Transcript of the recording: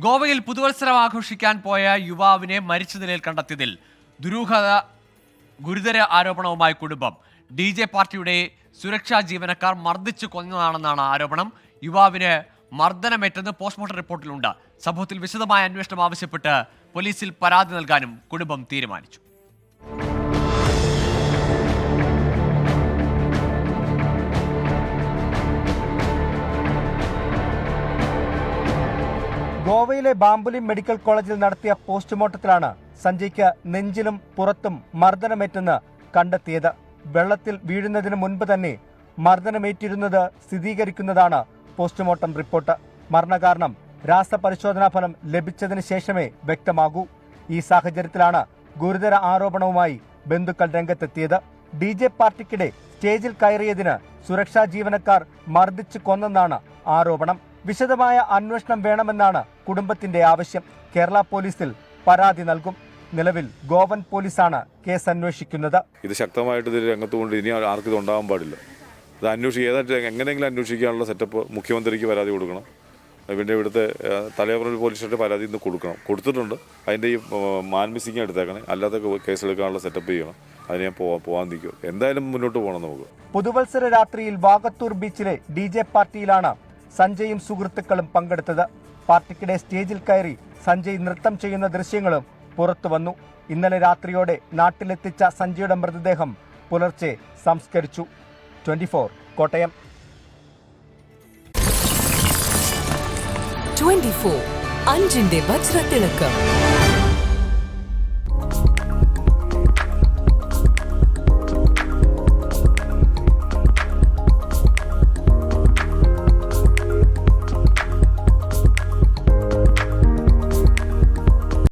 ഗോവയിൽ പുതുവത്സരം ആഘോഷിക്കാൻ പോയ യുവാവിനെ മരിച്ച നിലയിൽ കണ്ടെത്തിയതിൽ ഗുരുതര ആരോപണവുമായി കുടുംബം. DJ പാർട്ടിയുടെ സുരക്ഷാ ജീവനക്കാർ മർദ്ദിച്ചു കൊന്നതാണെന്നാണ് ആരോപണം. യുവാവിന് മർദ്ദനമേറ്റെന്ന് പോസ്റ്റ്മോർട്ടം റിപ്പോർട്ടിലുണ്ട്. സംഭവത്തിൽ വിശദമായ അന്വേഷണം ആവശ്യപ്പെട്ട് പോലീസിൽ പരാതി നൽകാനും കുടുംബം തീരുമാനിച്ചു. ഗോവയിലെ ബാംബുലി മെഡിക്കൽ കോളേജിൽ നടത്തിയ പോസ്റ്റ്മോർട്ടത്തിലാണ് സഞ്ജയ്ക്ക് നെഞ്ചിലും പുറത്തും മർദ്ദനമേറ്റെന്ന് കണ്ടെത്തിയത്. വെള്ളത്തിൽ വീഴുന്നതിന് മുൻപ് തന്നെ മർദ്ദനമേറ്റിരുന്നത് സ്ഥിരീകരിക്കുന്നതാണ് പോസ്റ്റ്മോർട്ടം റിപ്പോർട്ട്. മരണകാരണം രാസപരിശോധനാ ഫലം ലഭിച്ചതിന് ശേഷമേ വ്യക്തമാകൂ. ഈ സാഹചര്യത്തിലാണ് ഗുരുതര ആരോപണവുമായി ബന്ധുക്കൾ രംഗത്തെത്തിയത്. DJ പാർട്ടിക്കിടെ സ്റ്റേജിൽ കയറിയതിന് സുരക്ഷാ ജീവനക്കാർ മർദ്ദിച്ചു കൊന്നെന്നാണ് ആരോപണം. വിശദമായ അന്വേഷണം വേണമെന്നാണ് കുടുംബത്തിന്റെ ആവശ്യം. കേരള പോലീസിൽ പരാതി നൽകും. നിലവിൽ ഗോവൻ പോലീസാണ് കേസ് അന്വേഷിക്കുന്നത്. ഇത് ശക്തമായിട്ട് ഇതിൽ രംഗത്തുകൊണ്ട് ഇനി ആർക്കും ഇത് ഉണ്ടാകാൻ പാടില്ല. ഇത് ഏതായിട്ട് എങ്ങനെയെങ്കിലും അന്വേഷിക്കാനുള്ള സെറ്റപ്പ് മുഖ്യമന്ത്രിക്ക് പരാതി കൊടുക്കണം. പിന്നെ ഇവിടുത്തെ തലയോറ പോലീസ് സ്റ്റേഷൻ പരാതി ഇന്ന് കൊടുത്തിട്ടുണ്ട്. അതിൻ്റെ ഈ മാൻമിസിങ് എടുത്തേക്കണേ, അല്ലാത്ത കേസെടുക്കാനുള്ള സെറ്റപ്പ് ചെയ്യണം. അതിന് ഞാൻ പോകാൻ നിൽക്കും. എന്തായാലും മുന്നോട്ട് പോകണം നമുക്ക്. പുതുവത്സര രാത്രിയിൽ വാകത്തൂർ ബീച്ചിലെ DJ പാർട്ടിയിലാണ് സഞ്ജയും സുഹൃത്തുക്കളും പങ്കെടുത്തത്. പാർട്ടിക്കിടെ സ്റ്റേജിൽ കയറി സഞ്ജയ് നൃത്തം ചെയ്യുന്ന ദൃശ്യങ്ങളും പുറത്തു വന്നു. ഇന്നലെ രാത്രിയോടെ നാട്ടിലെത്തിച്ച സഞ്ജയുടെ മൃതദേഹം പുലർച്ചെ സംസ്കരിച്ചു. 24 കോട്ടയം. 24 അഞ്ചിന്റെ വജ്രത്തിളക്കം.